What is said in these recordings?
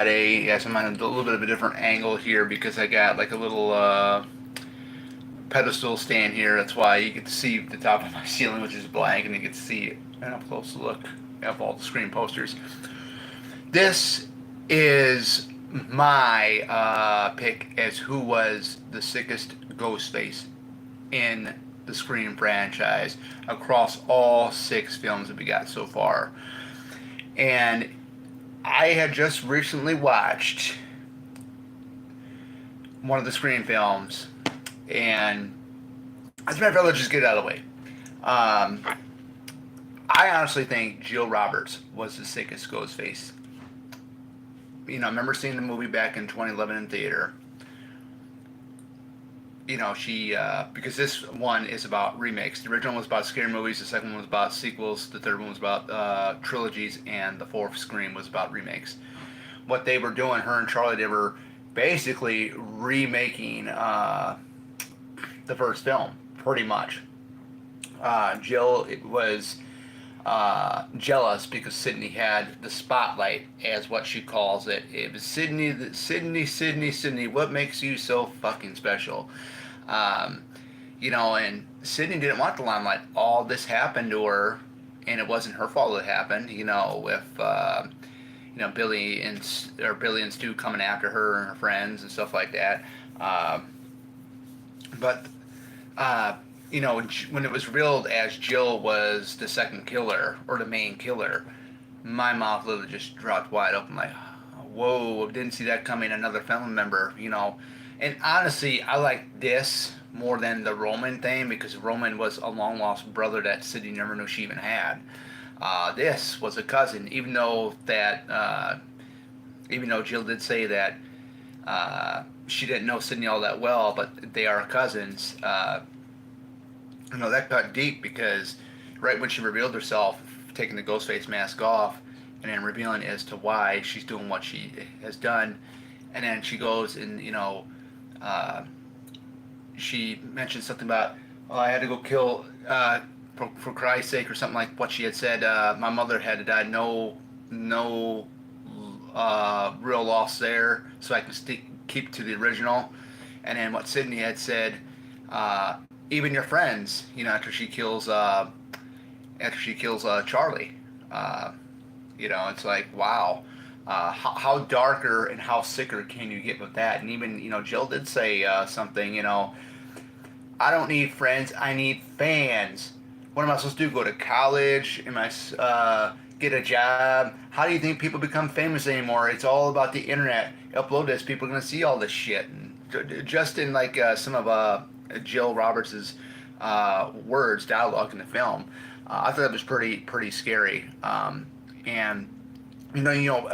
I'm on a little bit of a different angle here because I got like a little pedestal stand here. That's why you get to see the top of my ceiling, which is blank, and you get to see an up close look of all the screen posters. This is my pick as who was the sickest Ghostface in the Scream franchise across all 6 films that we got so far. And I had just recently watched one of the Scream films, and as a matter of fact, let's just get it out of the way. Um, I honestly think Jill Roberts was the sickest Ghostface. I remember seeing the movie back in 2011 in theater. She because this one is about remakes. The original was about scary movies. The second one was about sequels. The third one was about trilogies, and the fourth Scream was about remakes. What they were doing, her and Charlie, they were basically remaking the first film, pretty much. Jill was jealous because Sydney had the spotlight, as what she calls it. It was Sydney. What makes you so fucking special? Um, and Sydney didn't want the limelight. All this happened to her, and it wasn't her fault it happened. With Billy and Stu coming after her and her friends and stuff like that. But when it was revealed as Jill was the second killer or the main killer, my mouth literally just dropped wide open, like, whoa, didn't see that coming. Another family member. And honestly, I like this more than the Roman thing because Roman was a long lost brother that Sydney never knew she even had. This was a cousin, even though Jill did say that she didn't know Sydney all that well, but they are cousins. That got deep because right when she revealed herself, taking the Ghostface mask off, and then revealing as to why she's doing what she has done, and then she goes and uh, she mentioned something about, oh, I had to go kill for Christ's sake, or something like what she had said. My mother had to die. No real loss there, so I can keep to the original. And then what Sydney had said, even your friends, after she kills Charlie, it's like, wow. How darker and how sicker can you get with that? And even, Jill did say something, I don't need friends, I need fans. What am I supposed to do? Go to college? Am I get a job? How do you think people become famous anymore? It's all about the internet. Upload this, people are gonna see all this shit. And just in like some of Jill Roberts's dialogue in the film, I thought it was pretty scary. And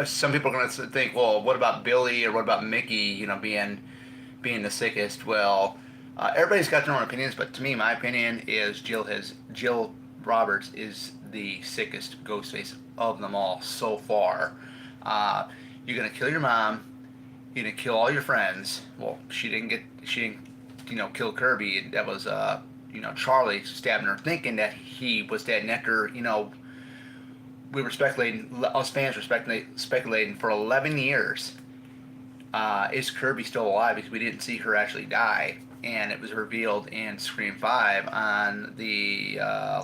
some people are gonna think, well, what about Billy or what about Mickey? Being the sickest. Well, everybody's got their own opinions, but to me, my opinion is Jill Roberts is the sickest Ghostface of them all so far. You're gonna kill your mom. You're gonna kill all your friends. Well, she didn't, kill Kirby. That was Charlie stabbing her, thinking that he was dead. And after we were speculating, us fans were speculating for 11 years. Is Kirby still alive? Because we didn't see her actually die. And it was revealed in Scream 5 on the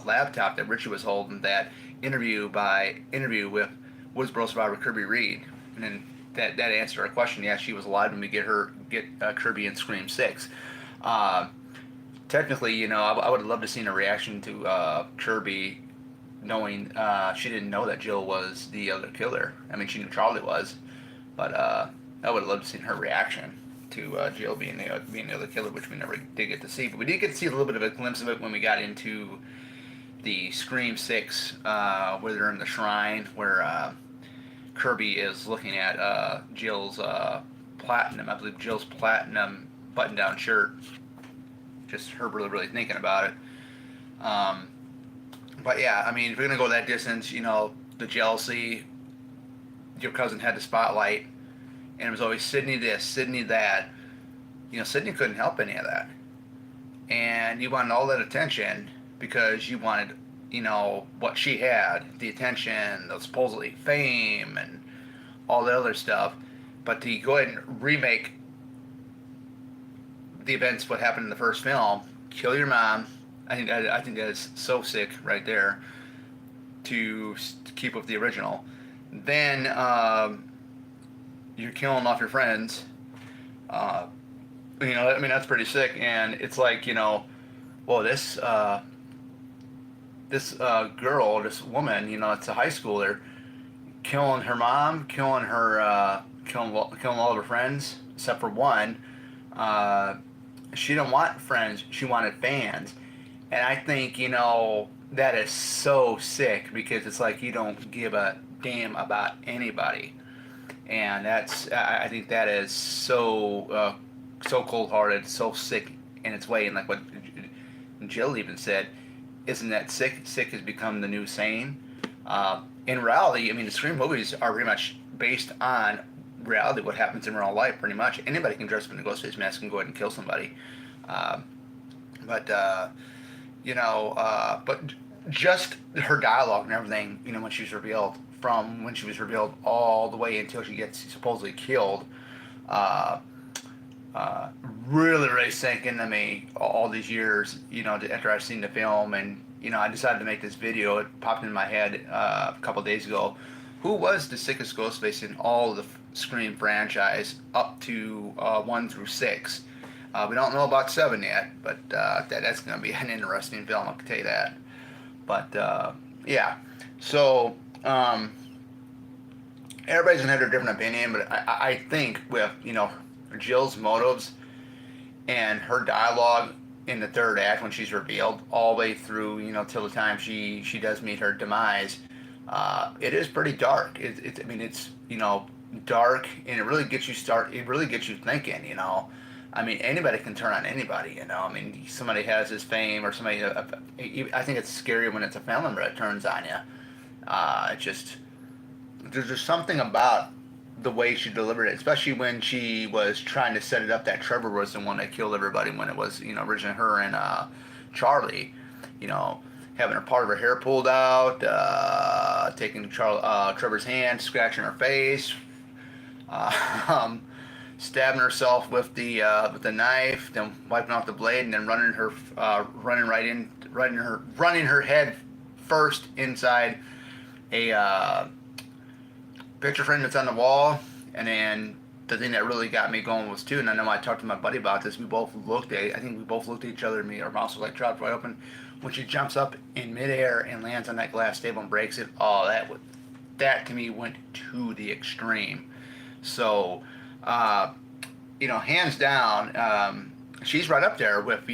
laptop that Richie was holding, that interview with Woodsboro survivor Kirby Reed. And then that answered our question. Yeah, she was alive when we get Kirby in Scream 6. Technically, I would have loved to seen a reaction to Kirby knowing she didn't know that Jill was the other killer. I mean, she knew Charlie was, but I would have loved to seen her reaction to Jill being the other killer, which we never did get to see. But we did get to see a little bit of a glimpse of it when we got into the Scream 6, where they're in the shrine, where Kirby is looking at Jill's Jill's platinum button-down shirt. Just her really thinking about it. But yeah, I mean, if you're gonna go that distance, the jealousy. Your cousin had the spotlight, and it was always Sydney this, Sydney that. Sydney couldn't help any of that, and you wanted all that attention because you wanted, what she had, the attention, the supposedly fame, and all the other stuff. but to go ahead and remake the events, what happened in the first film, kill your mom. I think that is so sick right there to keep with the original. Then you're killing off your friends. Uh, I mean that's pretty sick. And it's like well this girl, this woman, it's a high schooler, killing her mom, killing all of her friends except for one. Uh, she didn't want friends; she wanted fans, and I think that is so sick because it's like you don't give a damn about anybody, and I think that is so cold hearted, so sick in its way, and like what Jill even said, isn't that sick? Sick has become the new sane. In reality, I mean, the Scream movies are pretty much based on reality, what happens in real life, pretty much. Anybody can dress up in a Ghostface mask and go ahead and kill somebody. Um, but, but just her dialogue and everything, when she was revealed, from when she was revealed all the way until she gets supposedly killed, uh, really, really sank into me all these years, after I've seen the film. And, I decided to make this video. It popped in my head a couple of days ago. Who was the sickest Ghostface in all of the Scream franchise up to 1 through 6? We don't know about 7 yet, but that's going to be an interesting film, I can tell you that. But, yeah. So, everybody's going to have their different opinion, but I think with, Jill's motives and her dialogue in the third act when she's revealed all the way through, till the time she does meet her demise, it is pretty dark. I mean, it's dark, and it really gets you thinking. I mean, anybody can turn on anybody. I mean, somebody has his fame or somebody. I think it's scary when it's a family member that turns on you. It just there's just something about the way she delivered it, especially when she was trying to set it up that Trevor was the one that killed everybody when it was, originally her and Charlie, having her part of her hair pulled out, taking Trevor's hand, scratching her face, stabbing herself with the knife, then wiping off the blade, and then running her head first inside a picture frame that's on the wall. And then the thing that really got me going was too, and I know I talked to my buddy about this, I think we both looked at each other, and our mouths were like dropped wide open when she jumps up in midair and lands on that glass table and breaks it. Oh, that to me went to the extreme. So hands down, she's right up there with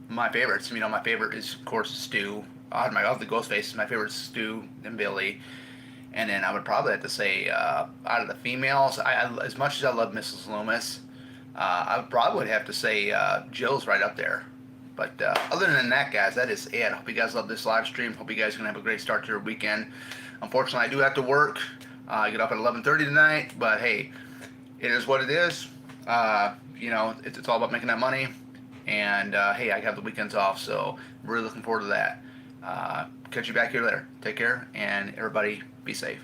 my favorites. My favorite is of course Stu. Of the Ghostface, my favorite is Stu and Billy. And then I would probably have to say, out of the females, as much as I love Mrs. Loomis, I probably would have to say Jill's right up there. But other than that, guys, that is it. I hope you guys love this live stream. Hope you guys are going to have a great start to your weekend. Unfortunately, I do have to work. I get up at 11:30 tonight. But, hey, it is what it is. It's all about making that money. And, hey, I have the weekends off, so really looking forward to that. Catch you back here later. Take care, and everybody be safe.